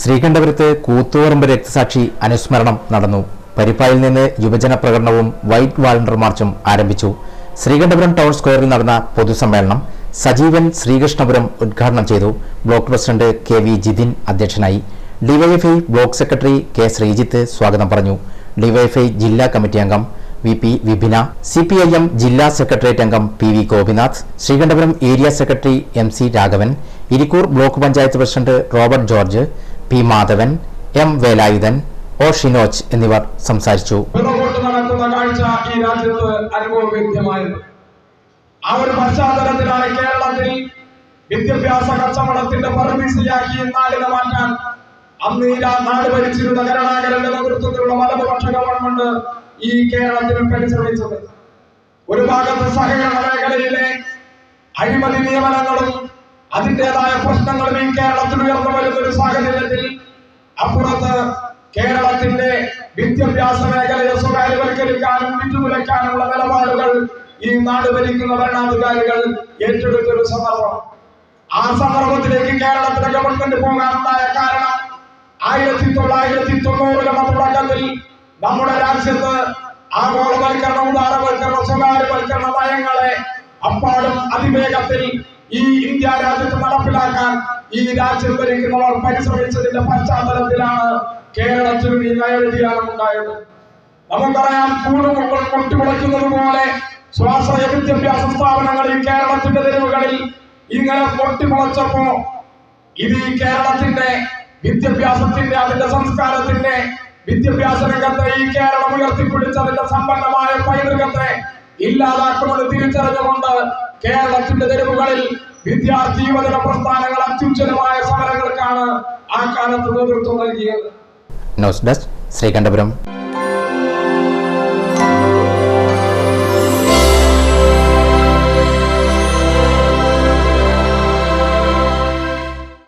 ശ്രീകണ്ഠപുരത്ത് കൂത്തുപറമ്പ് രക്തസാക്ഷി അനുസ്മരണം നടന്നു. പരിപ്പായിൽ നിന്ന് യുവജന പ്രകടനവും വൈറ്റ് വാളണ്ടർ മാർച്ചും ആരംഭിച്ചു. ശ്രീകണ്ഠപുരം ടൗൺ സ്ക്വയറിൽ നടന്ന പൊതുസമ്മേളനം സജീവൻ ശ്രീകൃഷ്ണപുരം ഉദ്ഘാടനം ചെയ്തു. Block president K V Jithin അധ്യക്ഷനായി. DYFI block secretary K Sreejith സ്വാഗതം പറഞ്ഞു. ഡിവൈഎഫ്ഐ ജില്ലാ കമ്മിറ്റി അംഗം വി പി വിഭിന, CPIM ജില്ലാ സെക്രട്ടേറിയറ്റ് അംഗം PV Gopinath, Sreekandapuram area secretary MC Raghavan, Irikkur block panchayat president Robert George, P Madhavan, M Velayudhan, O Shinoj എന്നിവർ സംസാരിച്ചു. ആ ഒരു പശ്ചാത്തലത്തിലാണ് കേരളത്തിൽ വിദ്യാഭ്യാസ കച്ചവടത്തിന്റെ പരദീസയാക്കി നാടിനെ മാറ്റാൻ അന്ന് ഈ നാട് ഭരിച്ചിരുന്ന കരുണാകരന്റെ നേതൃത്വത്തിലുള്ള വലതുപക്ഷ ഗവൺമെന്റ് ഈ കേരളത്തിൽ പരിശ്രമിച്ചത്. ഒരു ഭാഗത്ത് സഹകരണ മേഖലയിലെ അഴിമതി നിയമനങ്ങളും അതിൻ്റെതായ പ്രശ്നങ്ങളും ഈ കേരളത്തിൽ ഉയർന്നു വരുന്ന ഒരു സാഹചര്യത്തിൽ, അപ്പുറത്ത് കേരളത്തിന്റെ വിദ്യാഭ്യാസ മേഖലയെ സ്വകാര്യവൽക്കരിക്കാനും വിറ്റുതുലയ്ക്കാനുള്ള നിലപാടുകൾ ഈ നാട് ഭരിക്കുന്ന ഭരണാധികാരികൾ ഏറ്റെടുത്തൊരു സന്ദർഭം. ആ സന്ദർഭത്തിലേക്ക് കേരളത്തിലെ ഗവൺമെന്റ് പോകാനുണ്ടായ കാരണം 1990കളുടെ തുടക്കത്തിൽ നമ്മുടെ രാജ്യത്ത് ആഗോളവൽക്കരണ, ഉദാരവൽക്കരണ, സ്വകാര്യവൽക്കരണ നയങ്ങളെ അപ്പാടും അതിവേഗത്തിൽ ഈ ഇന്ത്യ രാജ്യത്ത് നടപ്പിലാക്കാൻ ഈ രാജ്യം ഭരിക്കുന്നവർ പരിശ്രമിച്ചതിന്റെ പശ്ചാത്തലത്തിലാണ് കേരളത്തിൽ ഈ നയവ്യതിയാനം ഉണ്ടായത്. നമുക്കറിയാം, കൂടുമുകൾ പൊട്ടിമുളയ്ക്കുന്നത് പോലെ സ്വാശ്രയ വിദ്യാഭ്യാസ സ്ഥാപനങ്ങൾ ഈ കേരളത്തിന്റെ തെരുവുകളിൽ ഇങ്ങനെ പൊട്ടിമുളച്ചപ്പോ ഇത് ഈ കേരളത്തിന്റെ വിദ്യാഭ്യാസത്തിന്റെ, അതിന്റെ സംസ്കാരത്തിന്റെ, വിദ്യാഭ്യാസ രംഗത്തെ ഈ കേരളം ഉയർത്തിപ്പിടിച്ചതിന്റെ സമ്പന്നമായ പൈതൃകത്തെ ഇല്ലാതാക്കുമെന്ന് തിരിച്ചറിഞ്ഞുകൊണ്ട് കേരളത്തിന്റെ തെരുവുകളിൽ വിദ്യാർത്ഥി യുവജന പ്രസ്ഥാനങ്ങൾ അത്യുജ്വലമായ സമരങ്ങൾക്കാണ് ആ കാലത്ത് നേതൃത്വം നൽകിയത്. News desk, Sreekandapuram.